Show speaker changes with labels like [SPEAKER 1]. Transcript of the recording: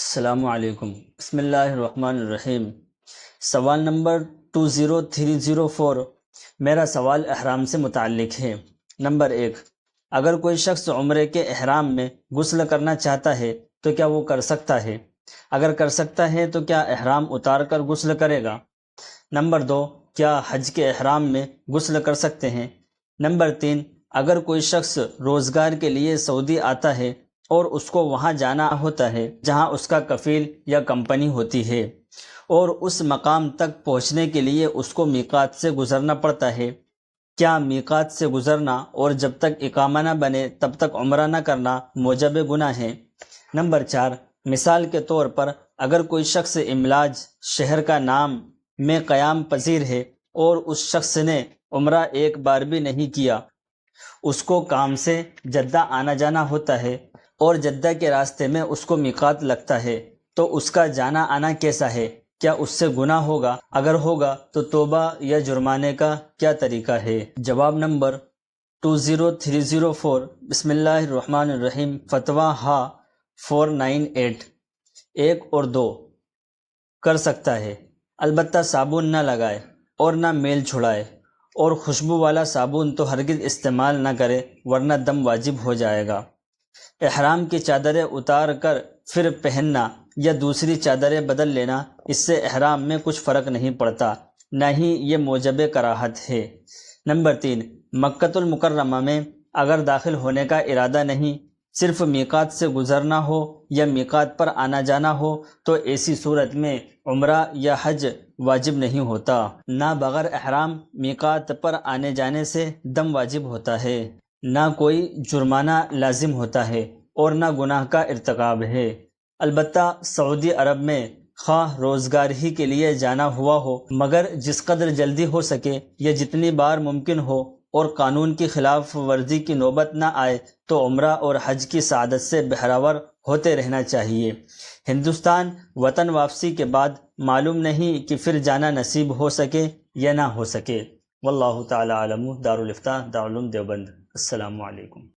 [SPEAKER 1] السلام علیکم۔ بسم اللہ الرحمن الرحیم۔ سوال نمبر 20304۔ میرا سوال احرام سے متعلق ہے۔ نمبر 1، اگر کوئی شخص عمرے کے احرام میں غسل کرنا چاہتا ہے تو کیا وہ کر سکتا ہے؟ اگر کر سکتا ہے تو کیا احرام اتار کر غسل کرے گا؟ نمبر 2، کیا حج کے احرام میں غسل کر سکتے ہیں؟ نمبر 3، اگر کوئی شخص روزگار کے لیے سعودی آتا ہے اور اس کو وہاں جانا ہوتا ہے جہاں اس کا کفیل یا کمپنی ہوتی ہے، اور اس مقام تک پہنچنے کے لیے اس کو میقات سے گزرنا پڑتا ہے، کیا میقات سے گزرنا اور جب تک اقامہ نہ بنے تب تک عمرہ نہ کرنا موجب گناہ ہے؟ نمبر 4، مثال کے طور پر اگر کوئی شخص املاج شہر کا نام میں قیام پذیر ہے اور اس شخص نے عمرہ ایک بار بھی نہیں کیا، اس کو کام سے جدہ آنا جانا ہوتا ہے اور جدہ کے راستے میں اس کو میقات لگتا ہے، تو اس کا جانا آنا کیسا ہے؟ کیا اس سے گناہ ہوگا؟ اگر ہوگا تو توبہ یا جرمانے کا کیا طریقہ ہے؟ جواب نمبر 20304۔ بسم اللہ الرحمن الرحیم۔ فتویٰ 498۔ 1 اور 2 کر سکتا ہے، البتہ صابن نہ لگائے اور نہ میل چھڑائے، اور خوشبو والا صابن تو ہرگز استعمال نہ کرے ورنہ دم واجب ہو جائے گا۔ احرام کی چادریں اتار کر پھر پہننا یا دوسری چادریں بدل لینا، اس سے احرام میں کچھ فرق نہیں پڑتا، نہ ہی یہ موجب کراہت ہے۔ نمبر 3، مکۃ المکرمہ میں اگر داخل ہونے کا ارادہ نہیں، صرف میقات سے گزرنا ہو یا میقات پر آنا جانا ہو، تو ایسی صورت میں عمرہ یا حج واجب نہیں ہوتا، نہ بغیر احرام میقات پر آنے جانے سے دم واجب ہوتا ہے، نہ کوئی جرمانہ لازم ہوتا ہے، اور نہ گناہ کا ارتکاب ہے۔ البتہ سعودی عرب میں خواہ روزگار ہی کے لیے جانا ہوا ہو، مگر جس قدر جلدی ہو سکے یا جتنی بار ممکن ہو اور قانون کی خلاف ورزی کی نوبت نہ آئے، تو عمرہ اور حج کی سعادت سے بہرور ہوتے رہنا چاہیے۔ ہندوستان وطن واپسی کے بعد معلوم نہیں کہ پھر جانا نصیب ہو سکے یا نہ ہو سکے۔ واللہ تعالی عالم۔ دارالفتاح دارالعلوم دیوبند۔ السلام علیکم۔